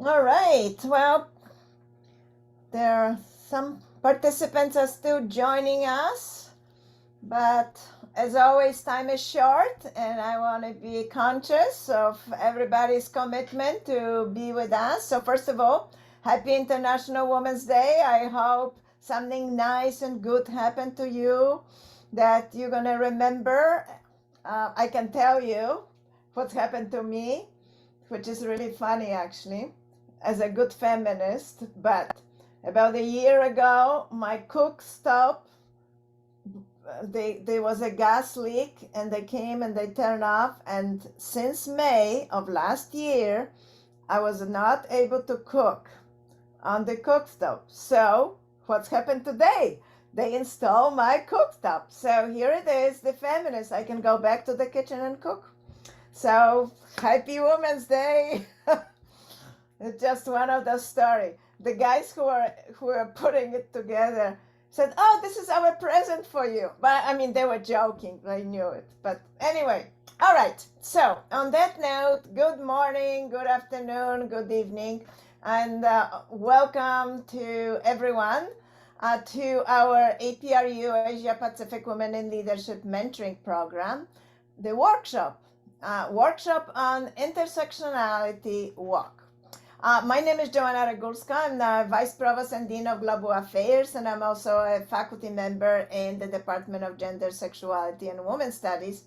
All right. Well, there are some participants are still joining us, but as always, time is short, and I want to be conscious of everybody's commitment to be with us. So, first of all, happy International Women's Day. I hope something nice and good happened to you that you're going to remember. I can tell you what's happened to me, which is really funny actually, as a good feminist. But about a year ago, my cooktop, there was a gas leak, and they came and they turned off. And since May of last year, I was not able to cook on the cooktop. So what's happened today? They install my cooktop. So here it is, the feminist. I can go back to the kitchen and cook. So happy Women's Day. It's just one of those stories. The guys who are putting it together said, "Oh, this is our present for you." But I mean, they were joking. I knew it. But anyway, all right. So on that note, good morning, good afternoon, good evening, and welcome to everyone to our APRU Asia Pacific Women in Leadership Mentoring Program, the workshop on intersectionality walk. My name is Joanna Regulska. I'm the Vice Provost and Dean of Global Affairs, and I'm also a faculty member in the Department of Gender, Sexuality, and Women's Studies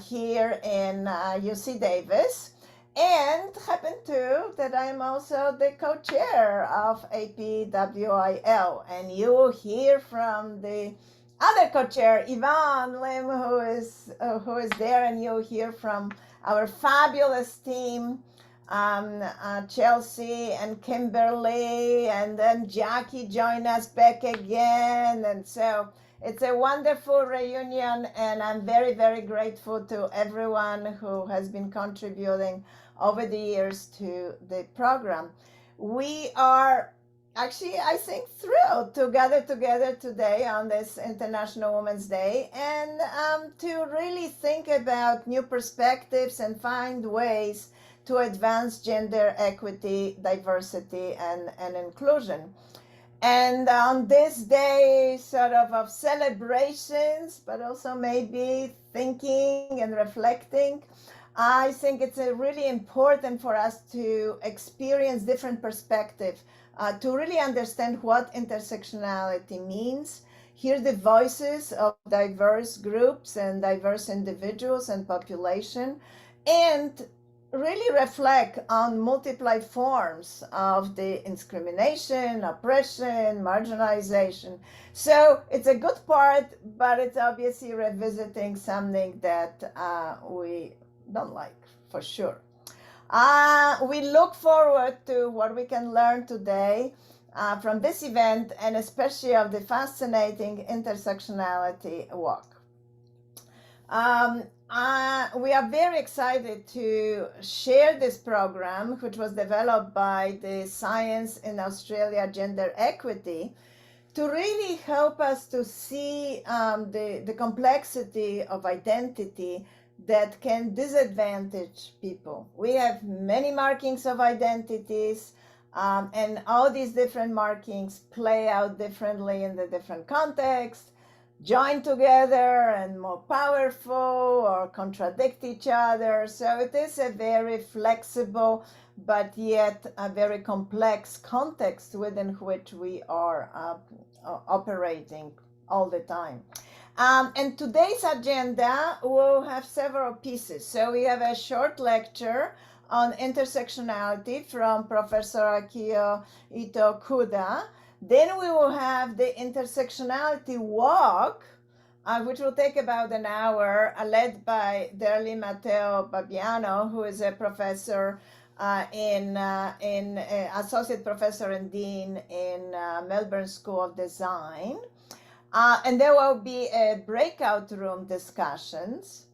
here in UC Davis. And happen to that I'm also the co-chair of APWiL. And you will hear from the other co-chair, Yvonne Lim, who is there, and you'll hear from our fabulous team, Chelsea and Kimberly, and then Jackie joined us back again. And so it's a wonderful reunion, and I'm very, very grateful to everyone who has been contributing over the years to the program. We are actually, I think, thrilled to gather together today on this International Women's Day, and to really think about new perspectives and find ways to advance gender equity, diversity, and inclusion. And on this day, sort of celebrations, but also maybe thinking and reflecting, I think it's really important for us to experience different perspectives, to really understand what intersectionality means, hear the voices of diverse groups and diverse individuals and population, and really reflect on multiplied forms of the discrimination, oppression, marginalization. So it's a good part, but it's obviously revisiting something that we don't like, for sure. We look forward to what we can learn today from this event, and especially of the fascinating intersectionality walk. We are very excited to share this program, which was developed by the Science in Australia Gender Equity, to really help us to see the complexity of identity that can disadvantage people. We have many markings of identities, and all these different markings play out differently in the different contexts, join together and more powerful or contradict each other. So it is a very flexible but yet a very complex context within which we are operating all the time. And today's agenda will have several pieces. So we have a short lecture on intersectionality from Professor Akio Ito Kuda. Then we will have the intersectionality walk, which will take about an hour, led by Derli Matteo Babiano, who is a professor associate professor and dean in Melbourne School of Design. And there will be a breakout room discussions.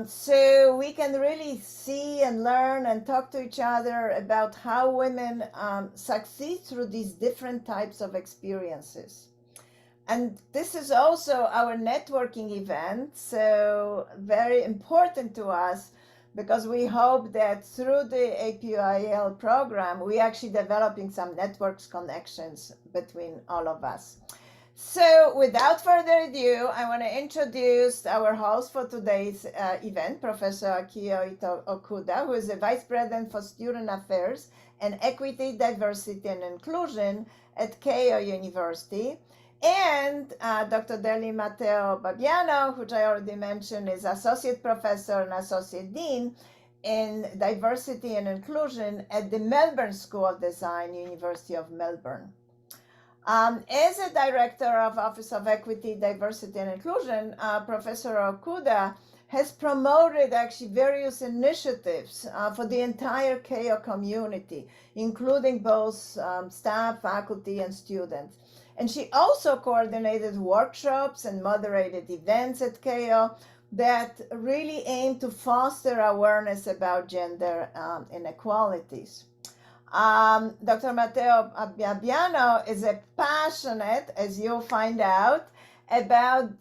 So we can really see and learn and talk to each other about how women succeed through these different types of experiences. And this is also our networking event, so very important to us, because we hope that through the APWiL program, we actually developing some networks connections between all of us. So without further ado, I want to introduce our host for today's event, Professor Akio Okuda, who is the Vice President for Student Affairs and Equity, Diversity, and Inclusion at Keio University. And Dr. Deli Matteo Babbiano, which I already mentioned, is Associate Professor and Associate Dean in Diversity and Inclusion at the Melbourne School of Design, University of Melbourne. As a director of Office of Equity, Diversity and Inclusion, Professor Okuda has promoted actually various initiatives for the entire Keio community, including both staff, faculty, and students. And she also coordinated workshops and moderated events at Keio that really aim to foster awareness about gender inequalities. Dr. Matteo Babbiano is a passionate, as you'll find out, about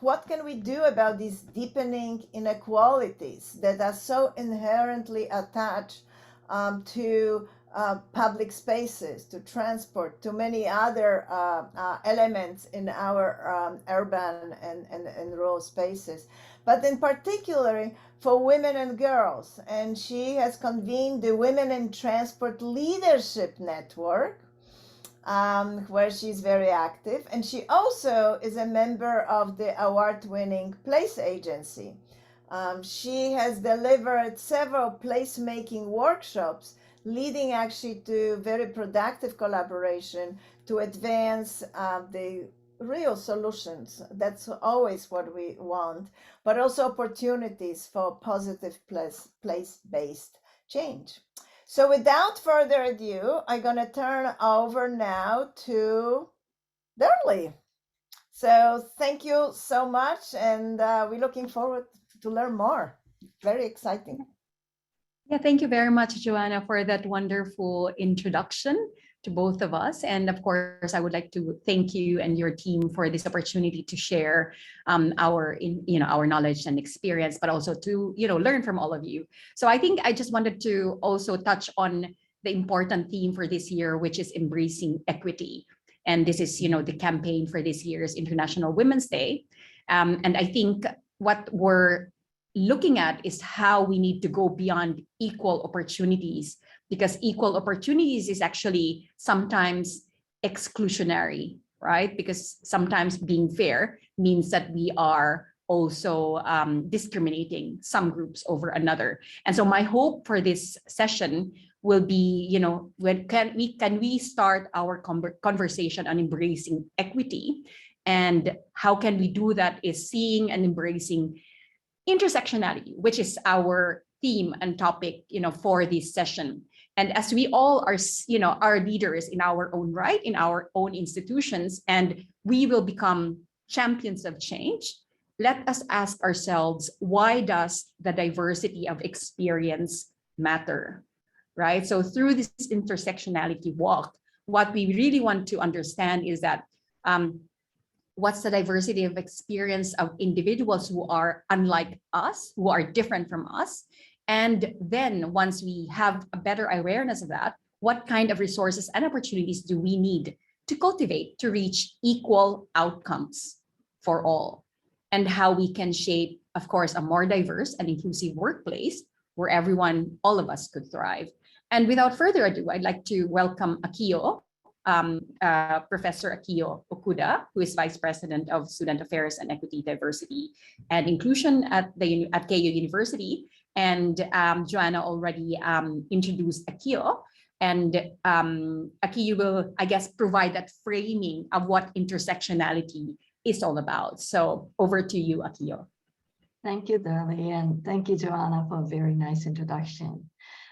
what can we do about these deepening inequalities that are so inherently attached to public spaces, to transport, to many other elements in our urban and rural spaces, but in particular for women and girls. And she has convened the Women in Transport Leadership Network, where she's very active. And she also is a member of the award-winning Place Agency. She has delivered several placemaking workshops, leading actually to very productive collaboration to advance the real solutions. That's always what we want, but also opportunities for positive place-based change. So without further ado, I'm going to turn over now to Darlie. So thank you so much, and we're looking forward to learn more. Very exciting. Yeah, thank you very much, Joanna, for that wonderful introduction to both of us. And of course, I would like to thank you and your team for this opportunity to share our knowledge and experience, but also to learn from all of you. So I think I just wanted to also touch on the important theme for this year, which is embracing equity. And this is the campaign for this year's International Women's Day. And I think what we're looking at is how we need to go beyond equal opportunities, because equal opportunities is actually sometimes exclusionary, right? Because sometimes being fair means that we are also discriminating some groups over another. And so my hope for this session will be, when can we start our conversation on embracing equity, and how can we do that is seeing and embracing intersectionality, which is our theme and topic, for this session. And as we all are leaders in our own right, in our own institutions, and we will become champions of change, let us ask ourselves, why does the diversity of experience matter, right? So through this intersectionality walk, what we really want to understand is that what's the diversity of experience of individuals who are unlike us, who are different from us. And then once we have a better awareness of that, what kind of resources and opportunities do we need to cultivate to reach equal outcomes for all? And how we can shape, of course, a more diverse and inclusive workplace where all of us could thrive. And without further ado, I'd like to welcome Akio, Professor Akio Okuda, who is Vice President of Student Affairs and Equity, Diversity, and Inclusion at Keio University. And Joanna already introduced Akio. And Akio will, I guess, provide that framing of what intersectionality is all about. So over to you, Akio. Thank you, Darlie, and thank you, Joanna, for a very nice introduction.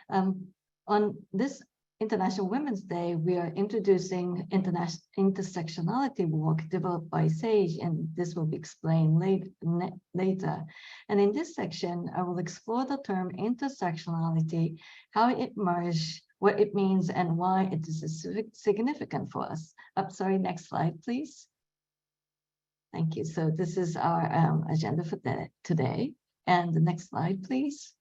On this International Women's Day, we are introducing intersectionality work developed by SAGE, and this will be explained later. And in this section, I will explore the term intersectionality, how it emerged, what it means, and why it is significant for us. Next slide, please. Thank you. So this is our agenda for today. And the next slide, please.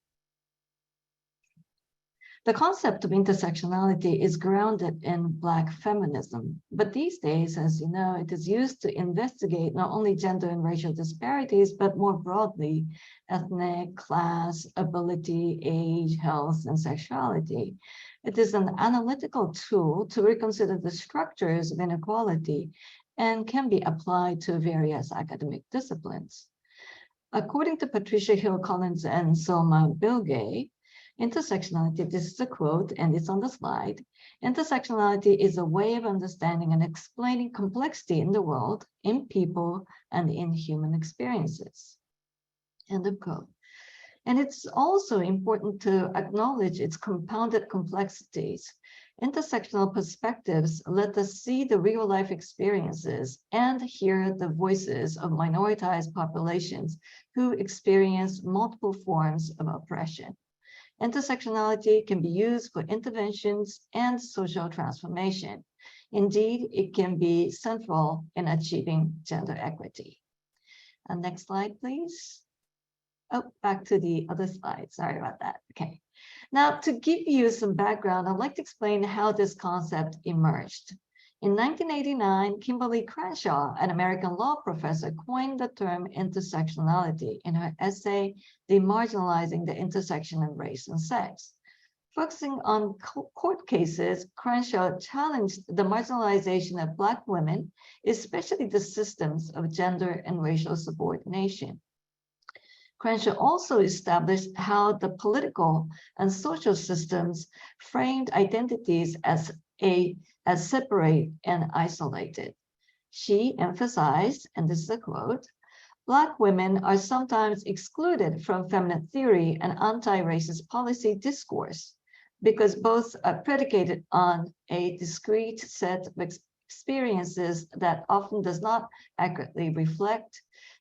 The concept of intersectionality is grounded in Black feminism, but these days, as you know, it is used to investigate not only gender and racial disparities, but more broadly, ethnic, class, ability, age, health, and sexuality. It is an analytical tool to reconsider the structures of inequality and can be applied to various academic disciplines. According to Patricia Hill Collins and Selma Bilge, intersectionality, this is a quote and it's on the slide, intersectionality is a way of understanding and explaining complexity in the world, in people, and in human experiences. End of quote. And it's also important to acknowledge its compounded complexities. Intersectional perspectives let us see the real life experiences and hear the voices of minoritized populations who experience multiple forms of oppression. Intersectionality can be used for interventions and social transformation. Indeed, it can be central in achieving gender equity. And next slide, please. Oh, back to the other slide. Sorry about that. Okay. Now, to give you some background, I'd like to explain how this concept emerged. In 1989, Kimberly Crenshaw, an American law professor, coined the term intersectionality in her essay, Demarginalizing the Intersection of Race and Sex. Focusing on court cases, Crenshaw challenged the marginalization of Black women, especially the systems of gender and racial subordination. Crenshaw also established how the political and social systems framed identities as separate and isolated. She emphasized, and this is a quote, Black women are sometimes excluded from feminine theory and anti-racist policy discourse because both are predicated on a discrete set of experiences that often does not accurately reflect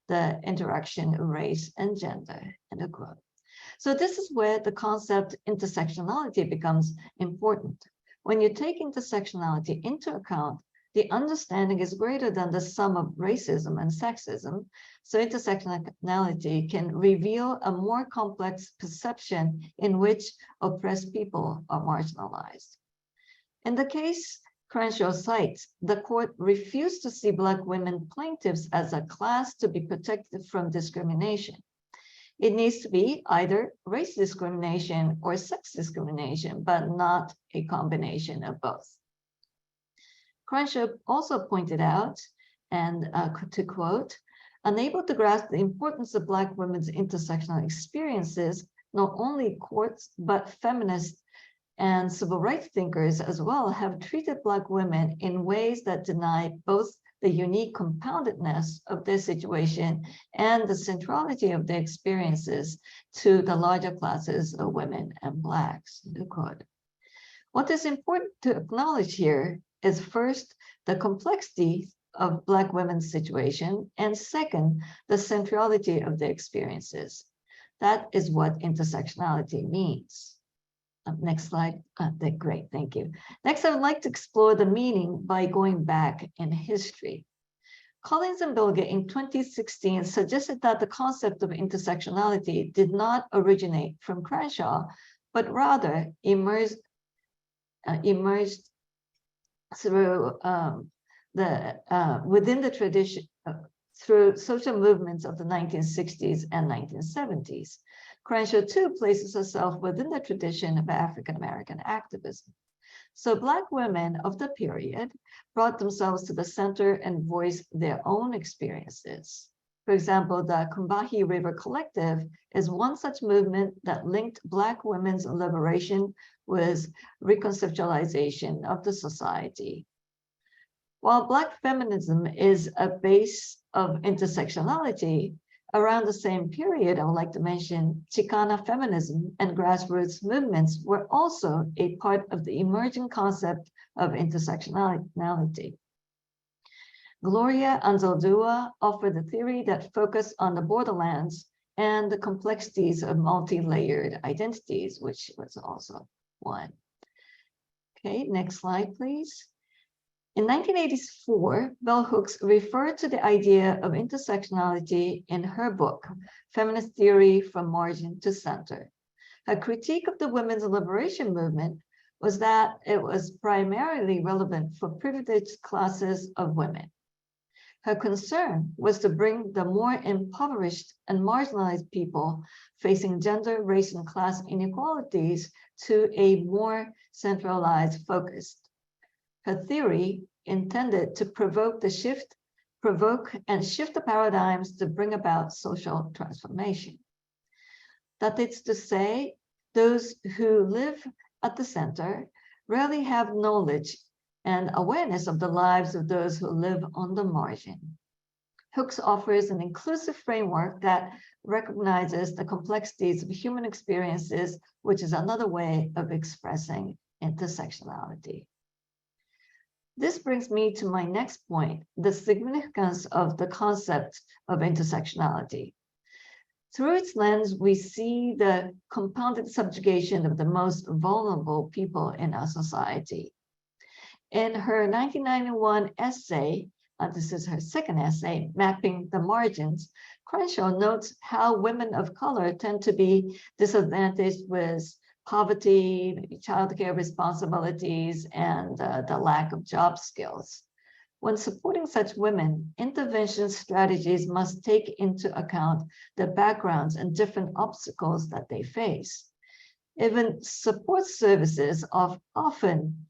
the interaction of race and gender, end of quote. So this is where the concept intersectionality becomes important. When you take intersectionality into account, the understanding is greater than the sum of racism and sexism. So intersectionality can reveal a more complex perception in which oppressed people are marginalized. In the case Crenshaw cites, the court refused to see Black women plaintiffs as a class to be protected from discrimination. It needs to be either race discrimination or sex discrimination, but not a combination of both. Crenshaw also pointed out, and to quote, unable to grasp the importance of Black women's intersectional experiences, not only courts, but feminists and civil rights thinkers as well have treated Black women in ways that deny both the unique compoundedness of their situation and the centrality of their experiences to the larger classes of women and Blacks. What is important to acknowledge here is first, the complexity of Black women's situation, and second, the centrality of their experiences. That is what intersectionality means. Next slide. Great, thank you. Next, I would like to explore the meaning by going back in history. Collins and Bilge in 2016 suggested that the concept of intersectionality did not originate from Crenshaw, but rather emerged through within the tradition through social movements of the 1960s and 1970s. Crenshaw too places herself within the tradition of African-American activism. So Black women of the period brought themselves to the center and voiced their own experiences. For example, the Combahee River Collective is one such movement that linked Black women's liberation with reconceptualization of the society. While Black feminism is a base of intersectionality, around the same period, I would like to mention Chicana feminism and grassroots movements were also a part of the emerging concept of intersectionality. Gloria Anzaldúa offered a theory that focused on the borderlands and the complexities of multi-layered identities, which was also one. Okay, next slide, please. In 1984, Bell Hooks referred to the idea of intersectionality in her book, Feminist Theory from Margin to Center. Her critique of the women's liberation movement was that it was primarily relevant for privileged classes of women. Her concern was to bring the more impoverished and marginalized people facing gender, race, and class inequalities to a more centralized focus. Her theory intended to provoke and shift the paradigms to bring about social transformation. That is to say, those who live at the center rarely have knowledge and awareness of the lives of those who live on the margin. Hooks offers an inclusive framework that recognizes the complexities of human experiences, which is another way of expressing intersectionality. This brings me to my next point, the significance of the concept of intersectionality. Through its lens, we see the compounded subjugation of the most vulnerable people in our society. In her 1991 essay, this is her second essay, Mapping the Margins, Crenshaw notes how women of color tend to be disadvantaged with poverty, childcare responsibilities, and the lack of job skills. When supporting such women, intervention strategies must take into account the backgrounds and different obstacles that they face. Even support services often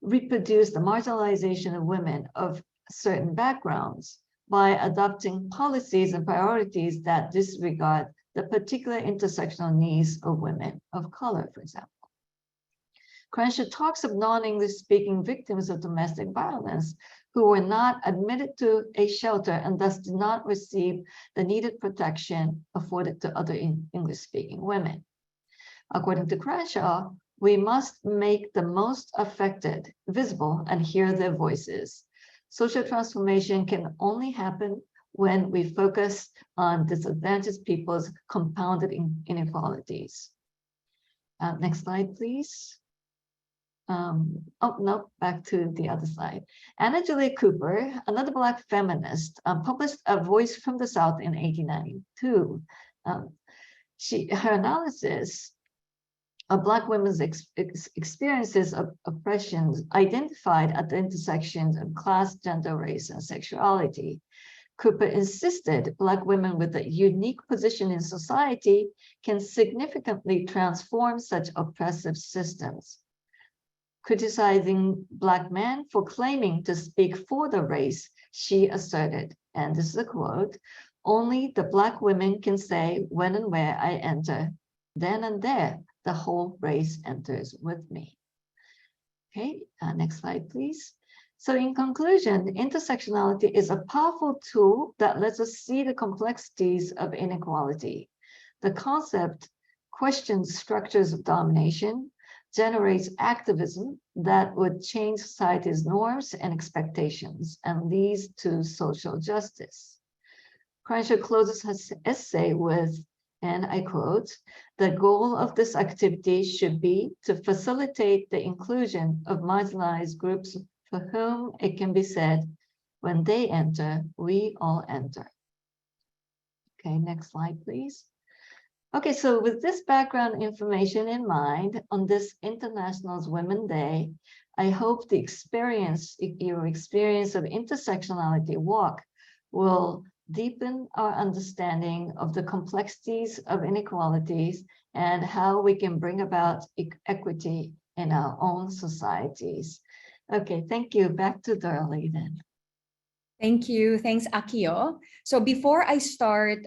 reproduce the marginalization of women of certain backgrounds by adopting policies and priorities that disregard the particular intersectional needs of women of color, for example. Crenshaw talks of non-English speaking victims of domestic violence who were not admitted to a shelter and thus did not receive the needed protection afforded to other English speaking women. According to Crenshaw, we must make the most affected visible and hear their voices. Social transformation can only happen when we focus on disadvantaged people's compounded inequalities. Next slide, please. Back to the other slide. Anna Julia Cooper, another Black feminist, published A Voice from the South in 1892. Her analysis of Black women's experiences of oppressions identified at the intersections of class, gender, race, and sexuality. Cooper insisted Black women with a unique position in society can significantly transform such oppressive systems. Criticizing Black men for claiming to speak for the race, she asserted, and this is a quote, "Only the Black women can say when and where I enter. Then and there, the whole race enters with me." Okay, next slide, please. So in conclusion, intersectionality is a powerful tool that lets us see the complexities of inequality. The concept questions structures of domination, generates activism that would change society's norms and expectations and leads to social justice. Crenshaw closes his essay with, and I quote, "The goal of this activity should be to facilitate the inclusion of marginalized groups for whom it can be said, when they enter, we all enter." Okay, next slide, please. Okay, so with this background information in mind, on this International Women's Day, I hope your experience of intersectionality walk will deepen our understanding of the complexities of inequalities and how we can bring about equity in our own societies. Okay, thank you. Back to Dorley then. Thank you. Thanks, Akio. So before I start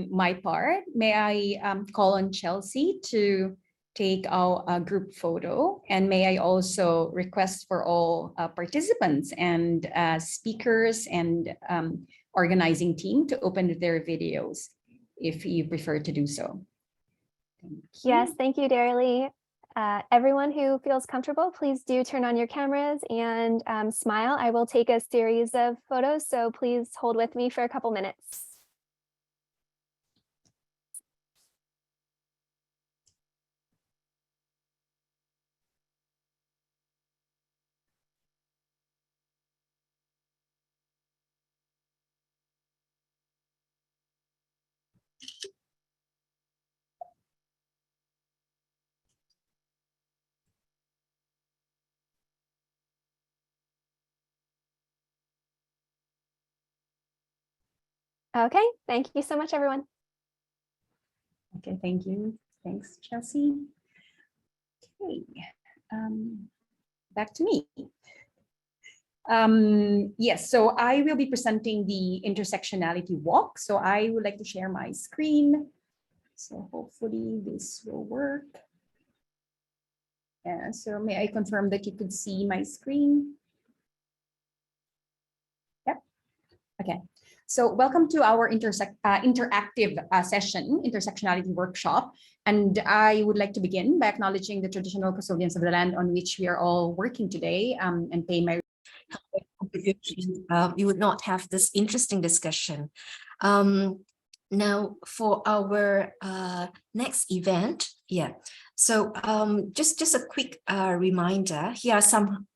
my part, may I call on Chelsea to take our group photo, and may I also request for all participants and speakers and organizing team to open their videos if you prefer to do so. Thank you. Yes, thank you, Darilee. Everyone who feels comfortable, please do turn on your cameras and smile. I will take a series of photos, so please hold with me for a couple minutes. Okay, thank you so much, everyone. Okay, thank you. Thanks, Chelsea. Okay, back to me. Yes, so I will be presenting the intersectionality walk. So I would like to share my screen. So hopefully this will work. Yeah, so may I confirm that you could see my screen? Yep. Okay. So welcome to our interactive session, intersectionality workshop. And I would like to begin by acknowledging the traditional custodians of the land on which we are all working today, and pay my we would not have this interesting discussion. Now for our next event, so just a quick reminder, here are some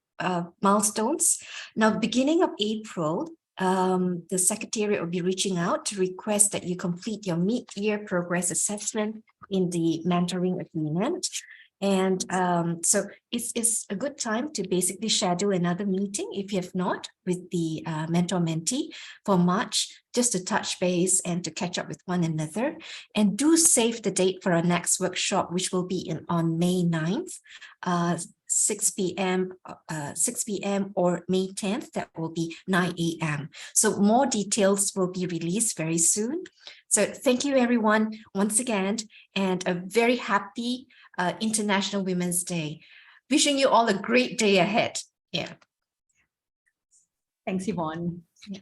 milestones. Now, beginning of April, the Secretariat will be reaching out to request that you complete your mid-year progress assessment in the mentoring agreement. And so it's a good time to basically schedule another meeting, if you have not, with the mentor-mentee for March, just to touch base and to catch up with one another. And do save the date for our next workshop, which will be on May 9th, 6 p.m. or May 10th, that will be 9 a.m. So more details will be released very soon. So thank you, everyone, once again, and a very happy International Women's Day. Wishing you all a great day ahead. Yeah. Thanks, Yvonne. Yeah.